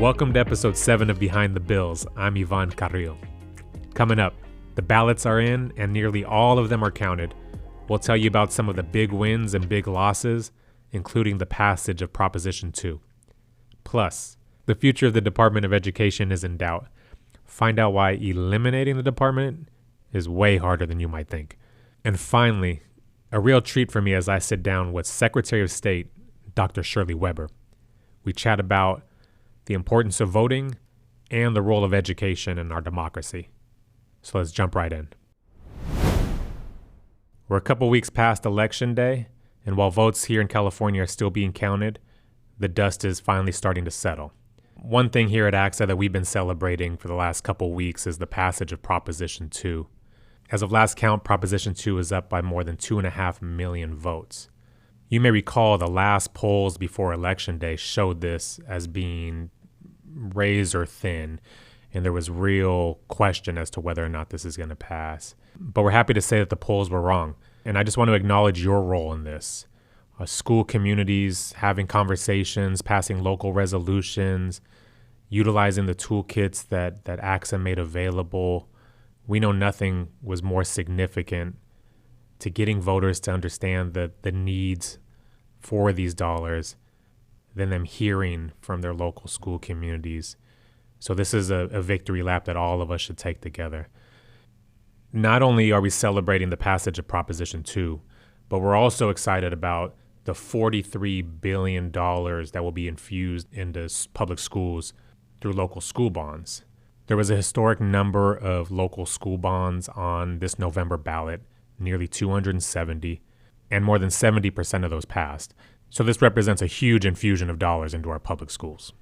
Welcome to episode 7 of Behind the Bills. I'm Iván Carrillo. Coming up, the ballots are in and nearly all of them are counted. We'll tell you about some of the big wins and big losses, including the passage of Proposition 2. Plus, the future of the Department of Education is in doubt. Find out why eliminating the department is way harder than you might think. And finally, a real treat for me as I sit down with Secretary of State, Dr. Shirley Weber. We chat about the importance of voting and the role of education in our democracy. So let's jump right in. We're a couple weeks past Election Day, and while votes here in California are still being counted, the dust is finally starting to settle. One thing here at ACSA that we've been celebrating for the last couple weeks is the passage of Proposition 2. As of last count, Proposition 2 is up by more than 2.5 million votes. You may recall the last polls before Election Day showed this as being razor thin, and there was real question as to whether or not this is going to pass. But we're happy to say that the polls were wrong, and I just want to acknowledge your role in this. School communities, having conversations, passing local resolutions, utilizing the toolkits that ACSA made available. We know nothing was more significant to getting voters to understand the needs for these dollars than them hearing from their local school communities. So this is a victory lap that all of us should take together. Not only are we celebrating the passage of Proposition 2, but we're also excited about the $43 billion that will be infused into public schools through local school bonds. There was a historic number of local school bonds on this November ballot, nearly 270, and more than 70% of those passed. So this represents a huge infusion of dollars into our public schools.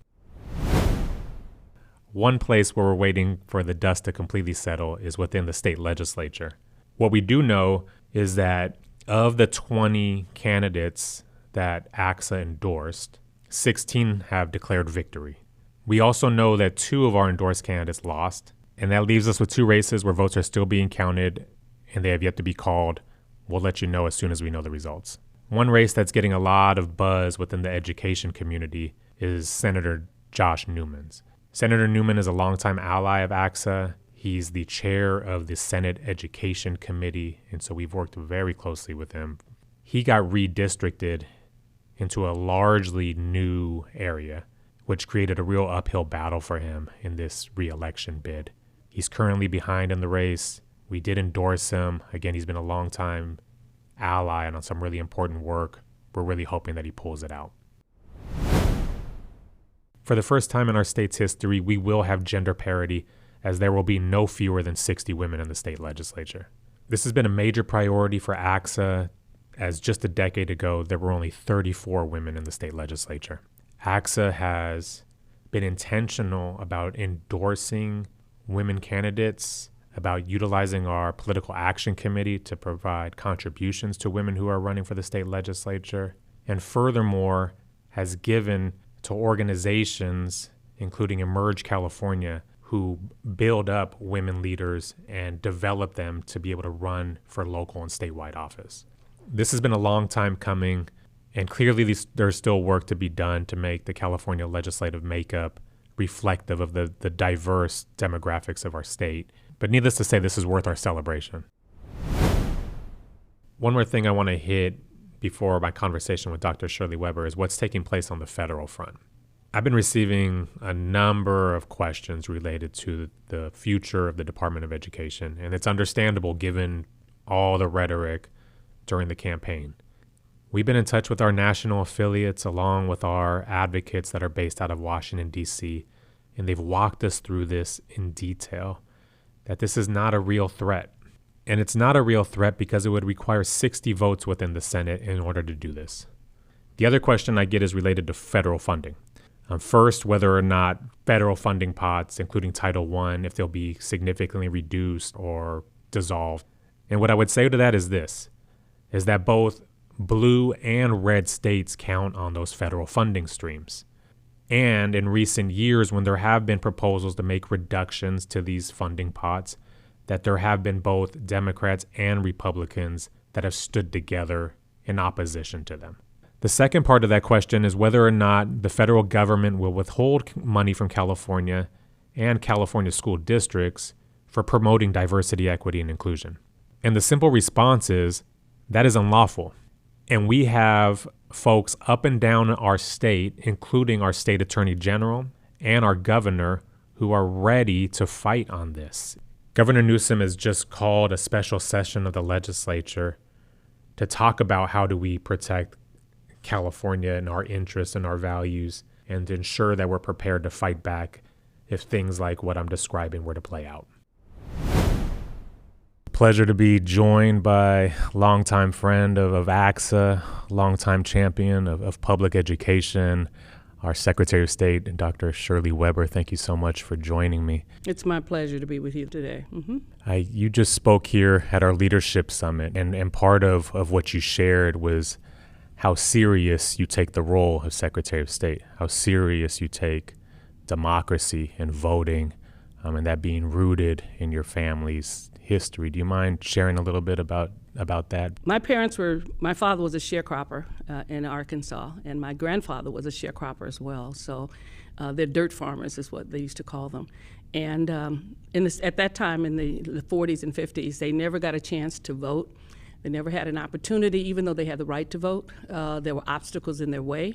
One place where we're waiting for the dust to completely settle is within the state legislature. What we do know is that of the 20 candidates that ACSA endorsed, 16 have declared victory. We also know that 2 of our endorsed candidates lost, and that leaves us with 2 races where votes are still being counted and they have yet to be called. We'll let you know as soon as we know the results. One race that's getting a lot of buzz within the education community is Senator Josh Newman's. Senator Newman is a longtime ally of ACSA. He's the chair of the Senate Education Committee, and so we've worked very closely with him. He got redistricted into a largely new area, which created a real uphill battle for him in this re-election bid. He's currently behind in the race. We did endorse him. Again, he's been a longtime ally and on some really important work. We're really hoping that he pulls it out. For the first time in our state's history, we will have gender parity, as there will be no fewer than 60 women in the state legislature. This has been a major priority for ACSA, as just a decade ago, there were only 34 women in the state legislature. ACSA has been intentional about endorsing women candidates, about utilizing our political action committee to provide contributions to women who are running for the state legislature, and furthermore has given to organizations, including Emerge California, who build up women leaders and develop them to be able to run for local and statewide office. This has been a long time coming, and clearly there's still work to be done to make the California legislative makeup reflective of the diverse demographics of our state. But needless to say, this is worth our celebration. One more thing I want to hit before my conversation with Dr. Shirley Weber is what's taking place on the federal front. I've been receiving a number of questions related to the future of the Department of Education, and it's understandable given all the rhetoric during the campaign. We've been in touch with our national affiliates along with our advocates that are based out of Washington, D.C., and they've walked us through this in detail, that this is not a real threat. And it's not a real threat because it would require 60 votes within the Senate in order to do this. The other question I get is related to federal funding. First, whether or not federal funding pots, including Title I, if they'll be significantly reduced or dissolved. And what I would say to that is this, is that both blue and red states count on those federal funding streams. And in recent years, when there have been proposals to make reductions to these funding pots, that there have been both Democrats and Republicans that have stood together in opposition to them. The second part of that question is whether or not the federal government will withhold money from California and California school districts for promoting diversity, equity, and inclusion. And the simple response is that is unlawful. And we have folks up and down our state, including our state attorney general and our governor, who are ready to fight on this. Governor Newsom has just called a special session of the legislature to talk about how do we protect California and our interests and our values, and to ensure that we're prepared to fight back if things like what I'm describing were to play out. Pleasure to be joined by longtime friend of ACSA, longtime champion of public education, our Secretary of State, Dr. Shirley Weber. Thank you so much for joining me. It's my pleasure to be with you today. You just spoke here at our leadership summit, and part of what you shared was how serious you take the role of Secretary of State, how serious you take democracy and voting, and that being rooted in your family's history. Do you mind sharing a little bit about that? My father was a sharecropper in Arkansas, and my grandfather was a sharecropper as well. So they're dirt farmers is what they used to call them. And at that time in the 40s and 50s, they never got a chance to vote. They never had an opportunity, even though they had the right to vote. There were obstacles in their way.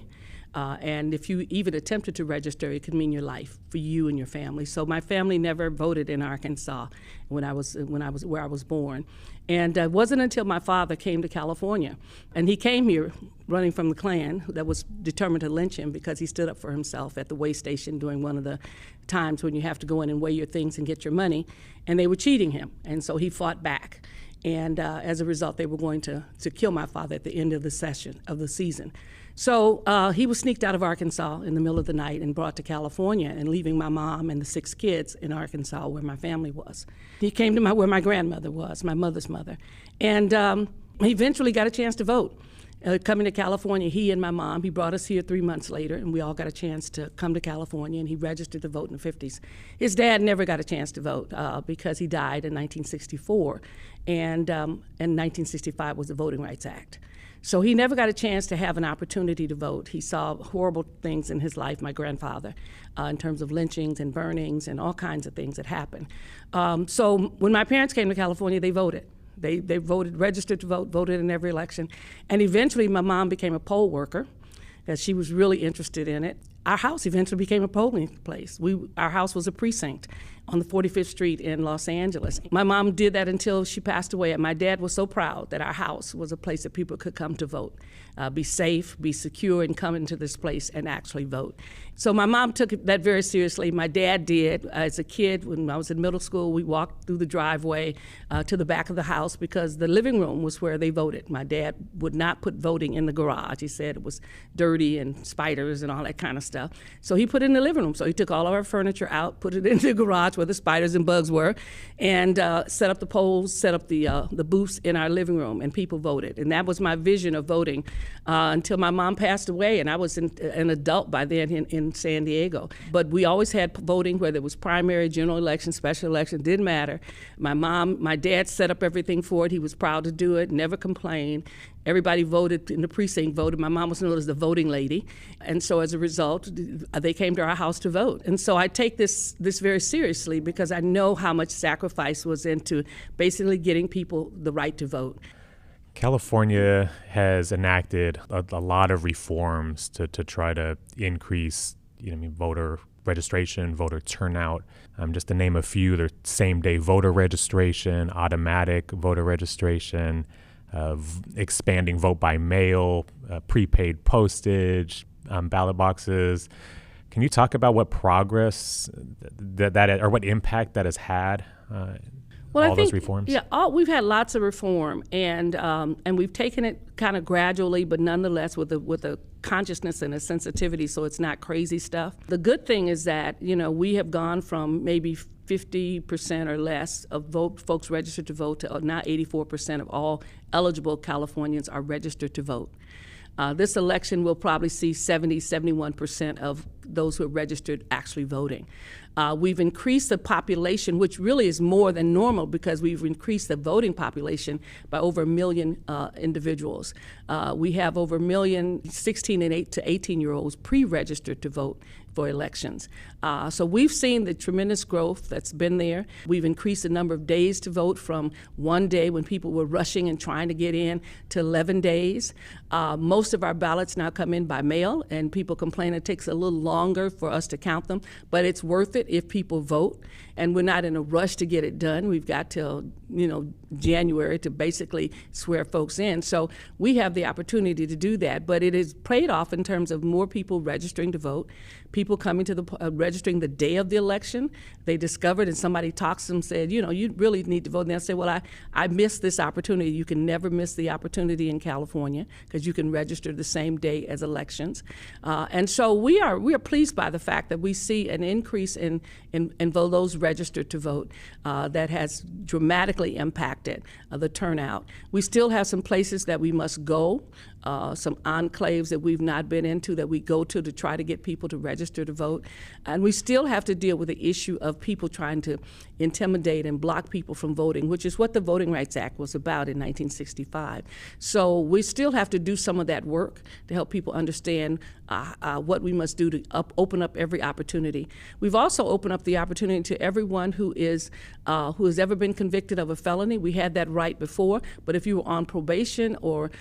And if you even attempted to register, it could mean your life for you and your family. So my family never voted in Arkansas when I was where I was born. And it wasn't until my father came to California, and he came here running from the Klan that was determined to lynch him because he stood up for himself at the weigh station during one of the times when you have to go in and weigh your things and get your money, and they were cheating him. And so he fought back. And as a result, they were going to kill my father at the end of the season. So he was sneaked out of Arkansas in the middle of the night and brought to California, and leaving my mom and the 6 kids in Arkansas where my family was. He came to where my grandmother was, my mother's mother. And he eventually got a chance to vote. Coming to California, he and my mom, he brought us here 3 months later, and we all got a chance to come to California, and he registered to vote in the 50s. His dad never got a chance to vote because he died in 1964, and 1965 was the Voting Rights Act. So he never got a chance to have an opportunity to vote. He saw horrible things in his life, my grandfather, in terms of lynchings and burnings and all kinds of things that happened. So when my parents came to California, they voted. They voted, registered to vote, voted in every election. And eventually my mom became a poll worker because she was really interested in it. Our house eventually became a polling place. Our house was a precinct on the 45th Street in Los Angeles. My mom did that until she passed away, and my dad was so proud that our house was a place that people could come to vote, be safe, be secure, and come into this place and actually vote. So my mom took that very seriously. My dad did. As a kid, when I was in middle school, we walked through the driveway to the back of the house because the living room was where they voted. My dad would not put voting in the garage. He said it was dirty and spiders and all that kind of stuff. So he put it in the living room. So he took all of our furniture out, put it in the garage where the spiders and bugs were, and set up the polls, set up the booths in our living room, and people voted. And that was my vision of voting until my mom passed away, and I was an adult by then in San Diego. But we always had voting, whether it was primary, general election, special election, didn't matter. My dad set up everything for it. He was proud to do it, never complained. Everybody voted in the precinct, voted. My mom was known as the voting lady. And so as a result, they came to our house to vote. And so I take this very seriously because I know how much sacrifice was into basically getting people the right to vote. California has enacted a lot of reforms to try to increase voter registration, voter turnout. Just to name a few, there's same-day voter registration, automatic voter registration, expanding vote by mail, prepaid postage, ballot boxes. Can you talk about what progress that or what impact that has had? Those reforms? Yeah, we've had lots of reform, and we've taken it kind of gradually, but nonetheless with a consciousness and a sensitivity, so it's not crazy stuff. The good thing is that we have gone from maybe 50% or less of folks registered to vote to now 84% of all eligible Californians are registered to vote. This election will probably see 71% of those who are registered actually voting. We've increased the population, which really is more than normal because we've increased the voting population by over 1 million individuals. We have over 1 million 16 and 18-year-olds pre-registered to vote for elections. So we've seen the tremendous growth that's been there. We've increased the number of days to vote from 1 day when people were rushing and trying to get in to 11 days. Most of our ballots now come in by mail, and people complain it takes a little longer for us to count them, but it's worth it if people vote. And we're not in a rush to get it done. We've got till January to basically swear folks in. So we have the opportunity to do that, but it is paid off in terms of more people registering to vote, people coming to the registering the day of the election. They discovered, and somebody talks to them, said, you really need to vote. And they'll say, well, I missed this opportunity. You can never miss the opportunity in California because you can register the same day as elections. And so we are pleased by the fact that we see an increase in those registered to vote that has dramatically impacted the turnout. We still have some places that we must go, some enclaves that we've not been into that we go to try to get people to register to vote. And we still have to deal with the issue of people trying to intimidate and block people from voting, which is what the Voting Rights Act was about in 1965. So we still have to do some of that work to help people understand what we must do to open up every opportunity. We've also opened up the opportunity to everyone who has ever been convicted of a felony. We had that right before, but if you were on probation or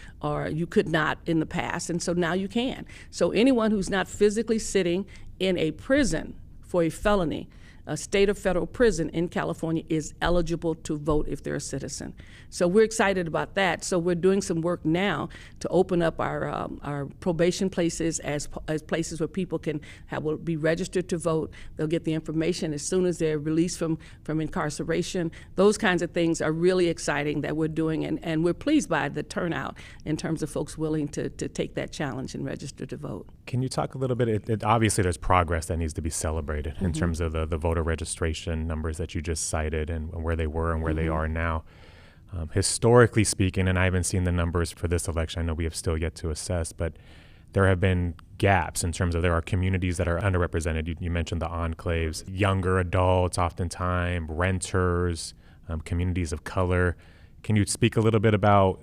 you could not in the past, and so now you can. So anyone who's not physically sitting in a prison for a felony, a state or federal prison in California, is eligible to vote if they're a citizen. So we're excited about that. So we're doing some work now to open up our probation places as places where people will be registered to vote. They'll get the information as soon as they're released from incarceration. Those kinds of things are really exciting that we're doing, and we're pleased by the turnout in terms of folks willing to take that challenge and register to vote. Can you talk a little bit, obviously there's progress that needs to be celebrated in terms of the voter registration numbers that you just cited and where they were and where they are now. Historically speaking, and I haven't seen the numbers for this election, I know we have still yet to assess, but there have been gaps in terms of there are communities that are underrepresented. You mentioned the enclaves, younger adults oftentimes, renters, communities of color. Can you speak a little bit about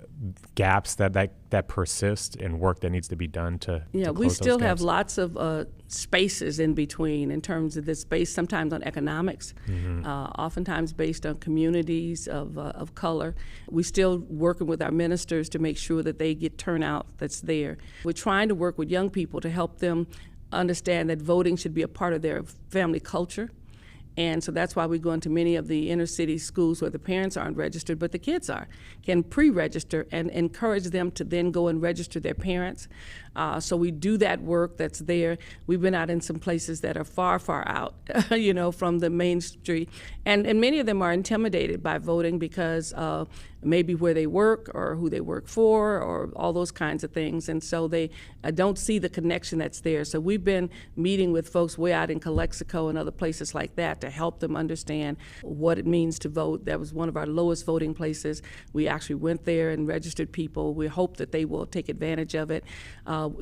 gaps that persist and work that needs to be done to close we still those gaps? have lots of spaces in between in terms of this space, sometimes on economics, oftentimes based on communities of color. We're still working with our ministers to make sure that they get turnout that's there. We're trying to work with young people to help them understand that voting should be a part of their family culture. And so that's why we go into many of the inner city schools where the parents aren't registered, but the kids can pre-register and encourage them to then go and register their parents. So we do that work that's there. We've been out in some places that are far, far out, from the main street. And many of them are intimidated by voting because maybe where they work or who they work for or all those kinds of things. And so they don't see the connection that's there. So we've been meeting with folks way out in Calexico and other places like that to help them understand what it means to vote. That was one of our lowest voting places. We actually went there and registered people. We hope that they will take advantage of it.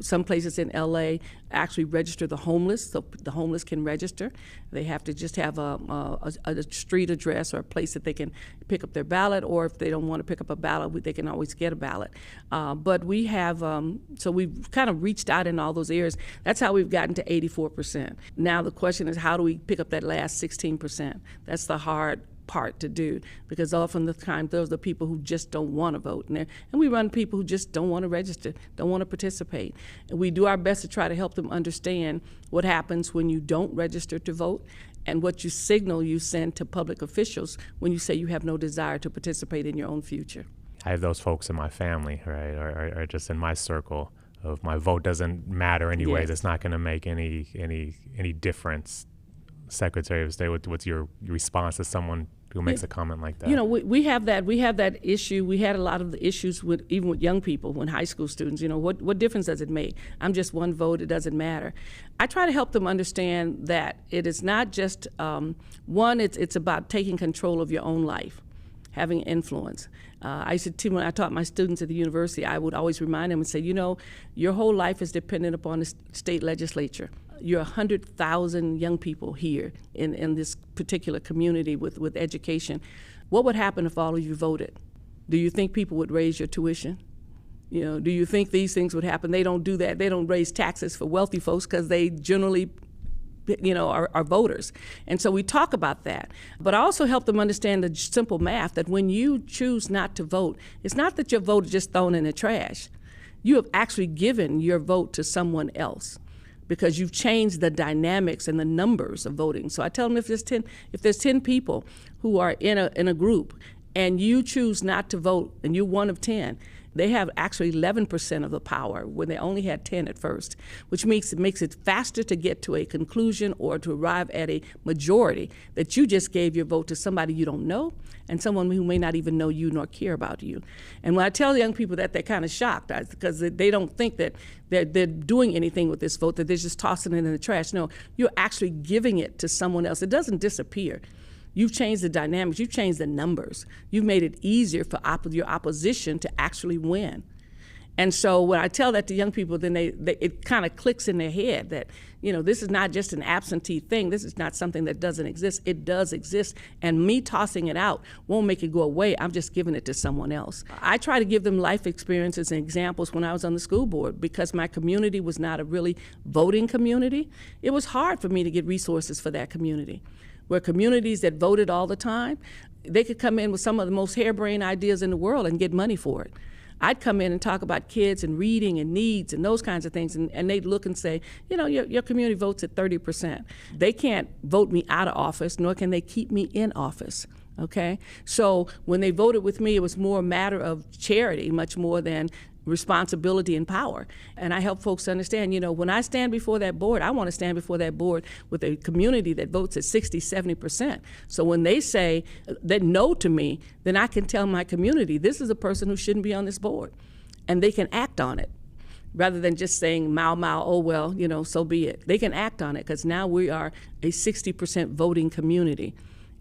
Some places in LA actually register the homeless, so the homeless can register. They have to just have a street address or a place that they can pick up their ballot, or if they don't want to pick up a ballot, they can always get a ballot. But we have, so we've kind of reached out in all those areas. That's how we've gotten to 84%. Now the question is, how do we pick up that last 16%? That's the hard part to do, because often the time those are the people who just don't want to vote, and we run people who just don't want to register, don't want to participate, and we do our best to try to help them understand what happens when you don't register to vote and what you send to public officials when you say you have no desire to participate in your own future. I have those folks in my family, right, or just in my circle of my vote doesn't matter anyway. Yes. That's not going to make any difference. Secretary of State, what's your response to someone who makes a comment like that? We have that issue. We had a lot of the issues even with young people, when high school students. What difference does it make? I'm just one vote. It doesn't matter. I try to help them understand that it is not just one. It's about taking control of your own life. having influence. I used to, when I taught my students at the university, I would always remind them and say, your whole life is dependent upon the state legislature. You're 100,000 young people here in this particular community with education. What would happen if all of you voted? Do you think people would raise your tuition? Do you think these things would happen? They don't do that. They don't raise taxes for wealthy folks because they generally are voters. And so we talk about that. But I also help them understand the simple math that when you choose not to vote, it's not that your vote is just thrown in the trash. You have actually given your vote to someone else because you've changed the dynamics and the numbers of voting. So I tell them if there's 10 people who are in a group and you choose not to vote and you're one of 10, they have actually 11% of the power when they only had 10 at first, which makes it faster to get to a conclusion or to arrive at a majority that you just gave your vote to somebody you don't know and someone who may not even know you nor care about you. And when I tell young people that, they're kind of shocked because they don't think that they're doing anything with this vote, that they're just tossing it in the trash. No, you're actually giving it to someone else. It doesn't disappear. You've changed the dynamics. You've changed the numbers. You've made it easier for your opposition to actually win. And so when I tell that to young people, then it kind of clicks in their head that, this is not just an absentee thing. This is not something that doesn't exist. It does exist. And me tossing it out won't make it go away. I'm just giving it to someone else. I try to give them life experiences and examples when I was on the school board because my community was not a really voting community. It was hard for me to get resources for that community. Where communities that voted all the time, they could come in with some of the most harebrained ideas in the world and get money for it. I'd come in and talk about kids and reading and needs and those kinds of things, and they'd look and say, your community votes at 30%. They can't vote me out of office, nor can they keep me in office. Okay? So when they voted with me, it was more a matter of charity, much more than responsibility and power. And I help folks understand, when I stand before that board, I want to stand before that board with a community that votes at 60, 70%. So when they say that no to me, then I can tell my community, this is a person who shouldn't be on this board. And they can act on it. Rather than just saying, "Mau, mau, oh, well, so be it." They can act on it because now we are a 60% voting community.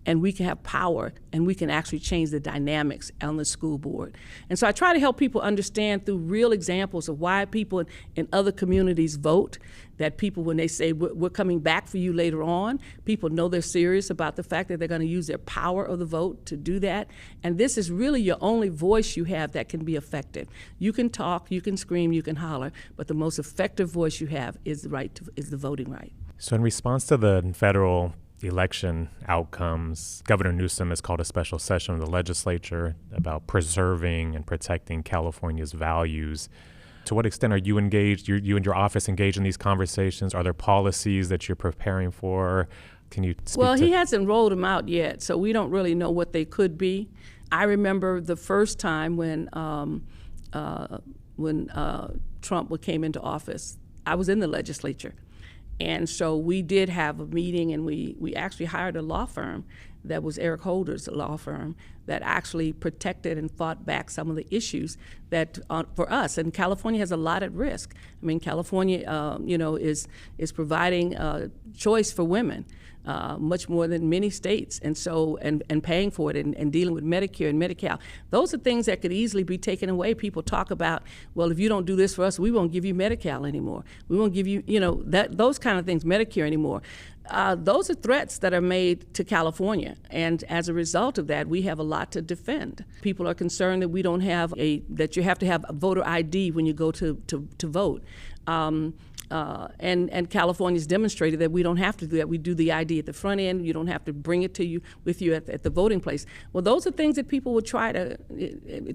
And we can have power, and we can actually change the dynamics on the school board. And so I try to help people understand through real examples of why people in other communities vote, that people, when they say, we're coming back for you later on, people know they're serious about the fact that they're going to use their power of the vote to do that. And this is really your only voice you have that can be effective. You can talk, you can scream, you can holler, but the most effective voice you have is the voting right. So in response to the federal election outcomes, Governor Newsom has called a special session of the legislature about preserving and protecting California's values. To what extent are you engaged, you and your office engaged in these conversations? Are there policies that you're preparing for? Can you speak Well, he hasn't rolled them out yet, so we don't really know what they could be. I remember the first time when Trump came into office, I was in the legislature. And so we did have a meeting, and we actually hired a law firm that was Eric Holder's law firm that actually protected and fought back some of the issues that for us. And California has a lot at risk. I mean, California, is providing choice for women. Much more than many states, and so and paying for it and dealing with Medicare and Medi-Cal. Those are things that could easily be taken away. People talk about, well, if you don't do this for us, we won't give you Medi-Cal anymore. We won't give you, those kind of things, Medicare anymore. Those are threats that are made to California, and as a result of that, we have a lot to defend. People are concerned that we don't have that you have to have a voter ID when you go to vote. And California's demonstrated that we don't have to do that. We do the ID at the front end. You don't have to bring it with you at the voting place. Well, those are things that people would try to,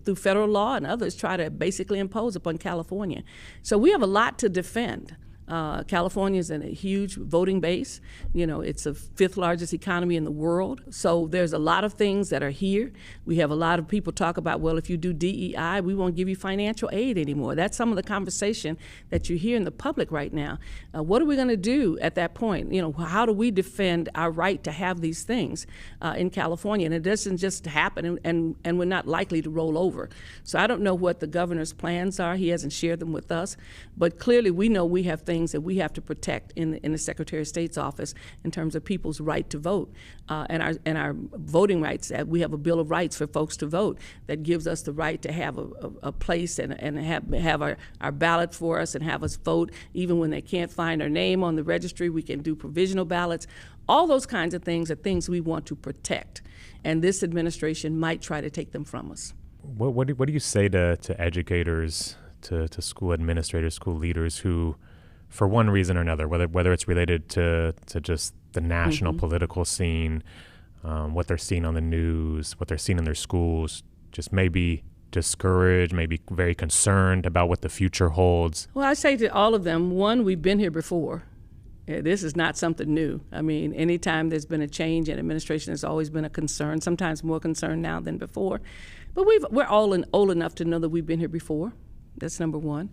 through federal law and others, try to basically impose upon California. So we have a lot to defend. California is in a huge voting base. It's the fifth largest economy in the world. So there's a lot of things that are here. We have a lot of people talk about, well, if you do DEI, we won't give you financial aid anymore. That's some of the conversation that you hear in the public right now. What are we going to do at that point? How do we defend our right to have these things in California? And it doesn't just happen, and we're not likely to roll over. So I don't know what the governor's plans are. He hasn't shared them with us. But clearly we know we have things things that we have to protect in the Secretary of State's office in terms of people's right to vote and our voting rights. That we have a Bill of Rights for folks to vote that gives us the right to have a place and have our ballot for us and have us vote. Even when they can't find our name on the registry, we can do provisional ballots. All those kinds of things are things we want to protect, and this administration might try to take them from us. What do you say to educators, to school administrators, school leaders who, for one reason or another, whether it's related to just the national political scene, what they're seeing on the news, what they're seeing in their schools, just maybe discouraged, maybe very concerned about what the future holds? Well, I say to all of them, one, we've been here before. This is not something new. I mean, anytime there's been a change in administration, there's always been a concern, sometimes more concern now than before. But we're all old enough to know that we've been here before. That's number one.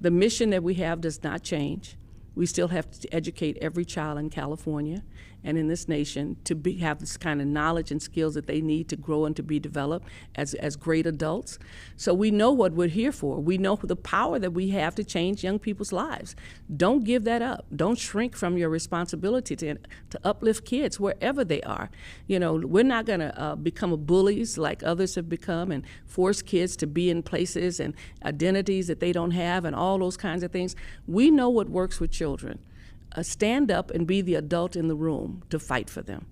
The mission that we have does not change. We still have to educate every child in California and in this nation to have this kind of knowledge and skills that they need to grow and to be developed as great adults. So we know what we're here for. We know the power that we have to change young people's lives. Don't give that up. Don't shrink from your responsibility to uplift kids wherever they are. You know, we're not going to become bullies like others have become and force kids to be in places and identities that they don't have and all those kinds of things. We know what works with children. Stand up and be the adult in the room to fight for them.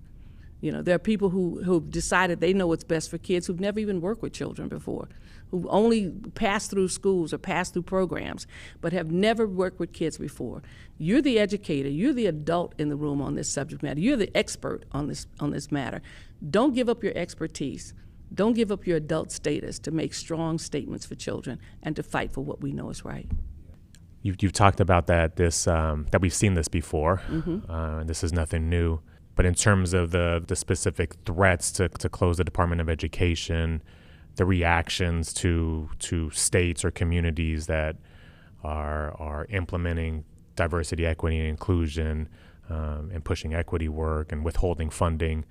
You know, there are people who've decided they know what's best for kids who've never even worked with children before, who've only passed through schools or passed through programs, but have never worked with kids before. You're the educator. You're the adult in the room on this subject matter. You're the expert on this matter. Don't give up your expertise. Don't give up your adult status to make strong statements for children and to fight for what we know is right. You've talked about that that we've seen this before, and this is nothing new. But in terms of the specific threats to close the Department of Education, the reactions to states or communities that are implementing diversity, equity, and inclusion, and pushing equity work and withholding funding,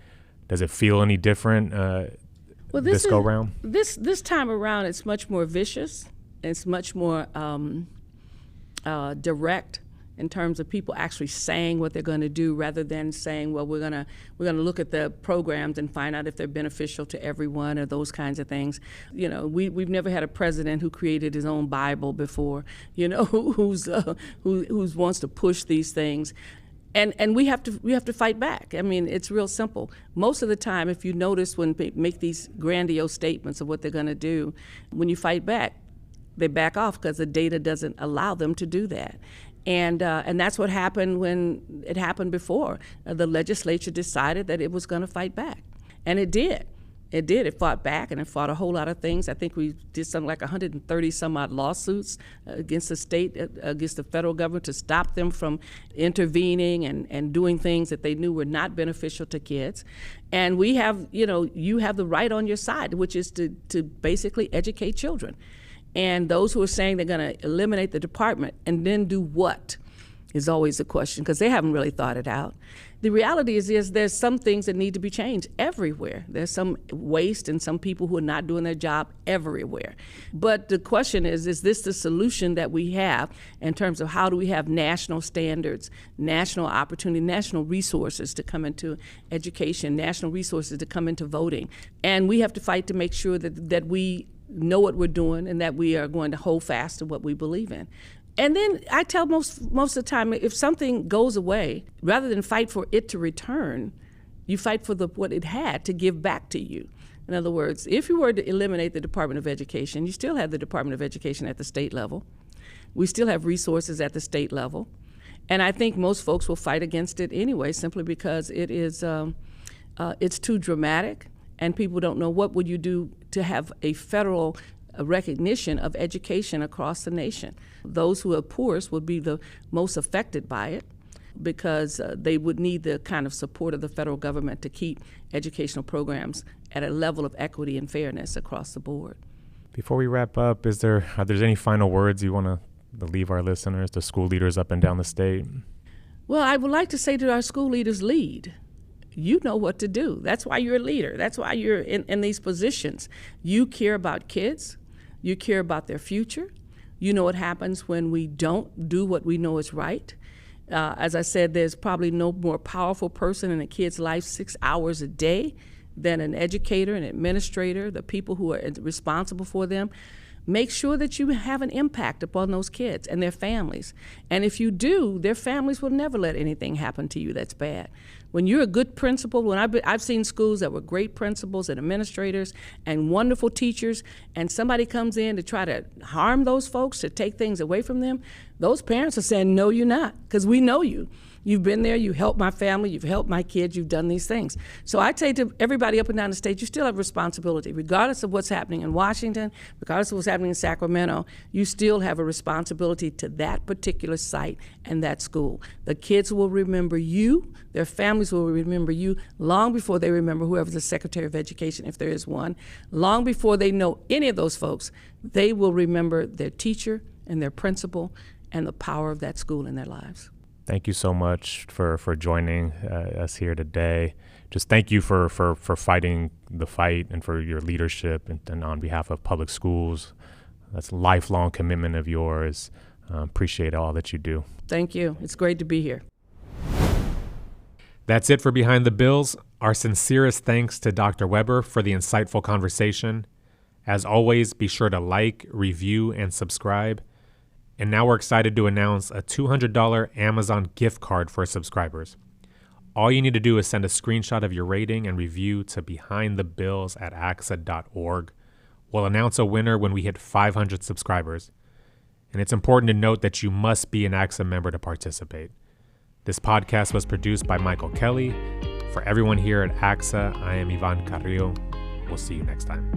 does it feel any different this go round? This time around, it's much more vicious. It's much more direct in terms of people actually saying what they're going to do rather than saying, well, we're going to look at the programs and find out if they're beneficial to everyone or those kinds of things. You know, we've never had a president who created his own Bible before, you know, who wants to push these things. And we have to fight back. I mean, it's real simple. Most of the time, if you notice when they make these grandiose statements of what they're going to do, when you fight back, they back off because the data doesn't allow them to do that. And that's what happened when it happened before. The legislature decided that it was going to fight back. And it did. It did. It fought back, and it fought a whole lot of things. I think we did something like 130 some odd lawsuits against the state, against the federal government to stop them from intervening and doing things that they knew were not beneficial to kids. And we have, you have the right on your side, which is to basically educate children. And those who are saying they're going to eliminate the department and then do what is always the question, because they haven't really thought it out. The reality is there's some things that need to be changed everywhere. There's some waste and some people who are not doing their job everywhere. But the question is this the solution that we have in terms of how do we have national standards, national opportunity, national resources to come into education, national resources to come into voting? And we have to fight to make sure that we know what we're doing and that we are going to hold fast to what we believe in. And then I tell most of the time, if something goes away, rather than fight for it to return, you fight for what it had to give back to you. In other words, if you were to eliminate the Department of Education, you still have the Department of Education at the state level. We still have resources at the state level. And I think most folks will fight against it anyway, simply because it is it's too dramatic, and people don't know what would you do to have a federal recognition of education across the nation. Those who are poorest would be the most affected by it because they would need the kind of support of the federal government to keep educational programs at a level of equity and fairness across the board. Before we wrap up, are there any final words you want to leave our listeners, the school leaders up and down the state? Well, I would like to say to our school leaders, lead. You know what to do. That's why you're a leader. That's why you're in these positions. You care about kids. You care about their future. You know what happens when we don't do what we know is right. As I said, there's probably no more powerful person in a kid's life 6 hours a day than an educator, an administrator, the people who are responsible for them. Make sure that you have an impact upon those kids and their families. And if you do, their families will never let anything happen to you that's bad. When you're a good principal, when I've seen schools that were great principals and administrators and wonderful teachers, and somebody comes in to try to harm those folks, to take things away from them, those parents are saying, no, you're not, because we know you. You've been there, you helped my family, you've helped my kids, you've done these things. So I say to everybody up and down the state, you still have responsibility. Regardless of what's happening in Washington, regardless of what's happening in Sacramento, you still have a responsibility to that particular site and that school. The kids will remember you, their families will remember you long before they remember whoever's the Secretary of Education, if there is one. Long before they know any of those folks, they will remember their teacher and their principal and the power of that school in their lives. Thank you so much for joining us here today. Just thank you for fighting the fight and for your leadership and on behalf of public schools. That's a lifelong commitment of yours. Appreciate all that you do. Thank you. It's great to be here. That's it for Behind the Bills. Our sincerest thanks to Dr. Weber for the insightful conversation. As always, be sure to like, review, and subscribe. And now we're excited to announce a $200 Amazon gift card for subscribers. All you need to do is send a screenshot of your rating and review to behindthebills@acsa.org. We'll announce a winner when we hit 500 subscribers. And it's important to note that you must be an ACSA member to participate. This podcast was produced by Michael Kelly. For everyone here at ACSA, I am Iván Carrillo. We'll see you next time.